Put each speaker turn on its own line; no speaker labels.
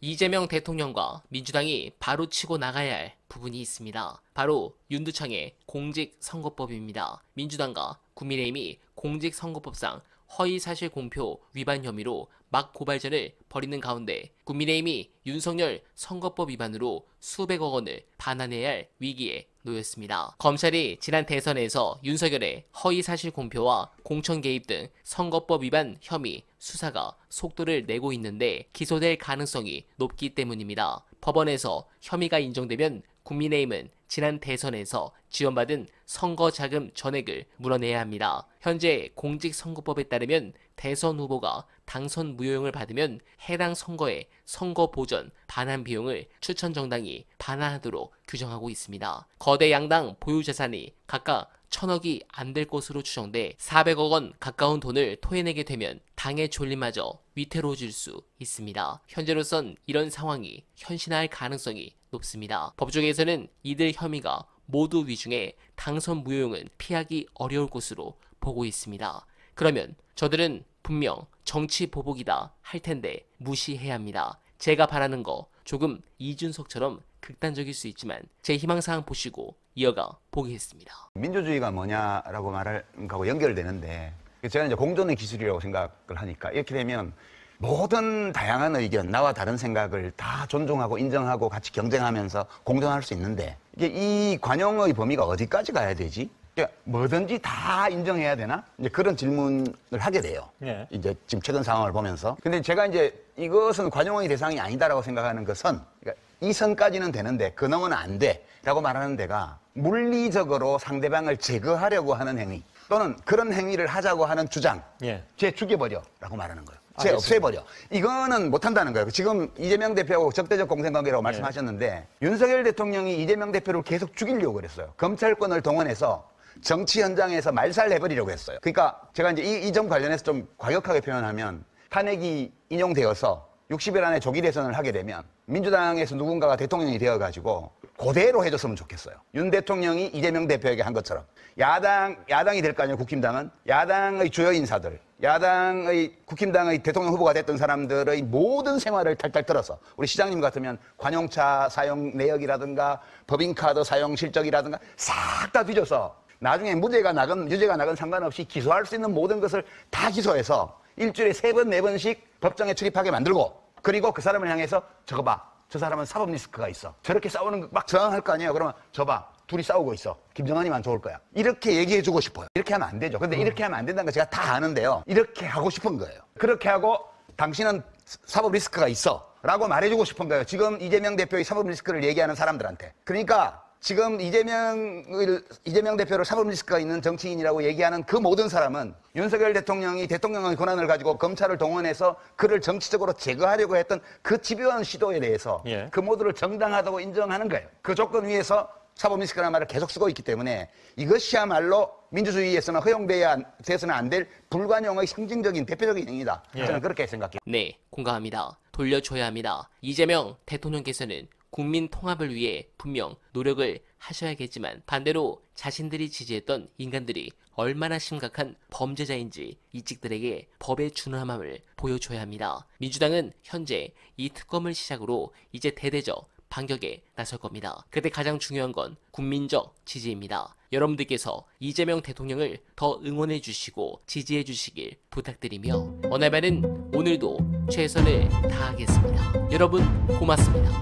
이재명 대통령과 민주당이 바로 치고 나가야 할 부분이 있습니다. 바로 윤두창의 공직선거법입니다. 민주당과 국민의힘이 공직선거법상 허위사실 공표 위반 혐의로 막 고발전을 벌이는 가운데 국민의힘이 윤석열 선거법 위반으로 수백억 원을 반환해야 할 위기에 놓였습니다. 검찰이 지난 대선에서 윤석열의 허위사실 공표와 공천 개입 등 선거법 위반 혐의 수사가 속도를 내고 있는데 기소될 가능성이 높기 때문입니다. 법원에서 혐의가 인정되면 국민의힘은 지난 대선에서 지원받은 선거자금 전액을 물어내야 합니다. 현재 공직선거법에 따르면 대선 후보가 당선 무효용을 받으면 해당 선거의 선거 보전 반환 비용을 추천 정당이 반환하도록 규정하고 있습니다. 거대 양당 보유 자산이 각각 1,000억이 안 될 것으로 추정돼 400억 원 가까운 돈을 토해내게 되면 당의 존립마저 위태로워질 수 있습니다. 현재로선 이런 상황이 현실화할 가능성이 높습니다. 법조계에서는 이들 혐의가 모두 위중해 당선 무효용은 피하기 어려울 것으로 보고 있습니다. 그러면 저들은 분명 정치 보복이다 할 텐데 무시해야 합니다. 제가 바라는 거 조금 이준석처럼 극단적일 수 있지만 제 희망사항 보시고 이어가 보겠습니다.
민주주의가 뭐냐라고 말할 거하고 연결되는데 제가 이제 공존의 기술이라고 생각을 하니까 이렇게 되면 모든 다양한 의견, 나와 다른 생각을 다 존중하고 인정하고 같이 경쟁하면서 공존할 수 있는데 이게 이 관용의 범위가 어디까지 가야 되지? 그러니까 뭐든지 다 인정해야 되나? 이제 그런 질문을 하게 돼요. 예. 이제 지금 최근 상황을 보면서. 근데 제가 이제 이것은 관용의 대상이 아니다라고 생각하는 것은 그러니까 이 선까지는 되는데 그 넘어는 안 돼라고 말하는 데가 물리적으로 상대방을 제거하려고 하는 행위 또는 그런 행위를 하자고 하는 주장, 예. 쟤 죽여버려라고 말하는 거예요. 쟤 없애버려. 이거는 못한다는 거예요. 지금 이재명 대표하고 적대적 공생관계라고 말씀하셨는데 윤석열 대통령이 이재명 대표를 계속 죽이려고 그랬어요. 검찰권을 동원해서 정치 현장에서 말살해버리려고 했어요. 그러니까 제가 이제 이 점 관련해서 좀 과격하게 표현하면 탄핵이 인용되어서 60일 안에 조기 대선을 하게 되면 민주당에서 누군가가 대통령이 되어가지고 그대로 해줬으면 좋겠어요. 윤 대통령이 이재명 대표에게 한 것처럼 야당이 될 거 아니에요. 국힘당은 야당의 주요 인사들, 야당의 국힘당의 대통령 후보가 됐던 사람들의 모든 생활을 탈탈 털어서 우리 시장님 같으면 관용차 사용 내역이라든가 법인카드 사용 실적이라든가 싹 다 뒤져서 나중에 유죄가 나건 상관없이 기소할 수 있는 모든 것을 다 기소해서 일주일에 3번, 4번씩 법정에 출입하게 만들고 그리고 그 사람을 향해서 저거 봐. 저 사람은 사법 리스크가 있어. 저렇게 싸우는 거 막 저항할 거 아니에요. 그러면 저 봐. 둘이 싸우고 있어. 김정은이만 좋을 거야. 이렇게 얘기해주고 싶어요. 이렇게 하면 안 되죠. 근데 이렇게 하면 안 된다는 거 제가 다 아는데요. 이렇게 하고 싶은 거예요. 그렇게 하고 당신은 사법 리스크가 있어. 라고 말해주고 싶은 거예요. 지금 이재명 대표의 사법 리스크를 얘기하는 사람들한테. 그러니까 지금 이재명 대표를 사법 리스크가 있는 정치인이라고 얘기하는 그 모든 사람은 윤석열 대통령이 대통령의 권한을 가지고 검찰을 동원해서 그를 정치적으로 제거하려고 했던 그 집요한 시도에 대해서 예. 그 모두를 정당하다고 인정하는 거예요. 그 조건 위에서 사법 리스크라는 말을 계속 쓰고 있기 때문에 이것이야말로 민주주의에서는 허용돼서는 안 될 불관용의 상징적인 대표적인 행위다. 예. 저는 그렇게 생각해요.
네, 공감합니다. 돌려줘야 합니다. 이재명 대통령께서는 국민 통합을 위해 분명 노력을 하셔야겠지만 반대로 자신들이 지지했던 인간들이 얼마나 심각한 범죄자인지 이직들에게 법의 준엄함을 보여줘야 합니다. 민주당은 현재 이 특검을 시작으로 이제 대대적 반격에 나설 겁니다. 그때 가장 중요한 건 국민적 지지입니다. 여러분들께서 이재명 대통령을 더 응원해 주시고 지지해 주시길 부탁드리며 어날바는 오늘도 최선을 다하겠습니다. 여러분 고맙습니다.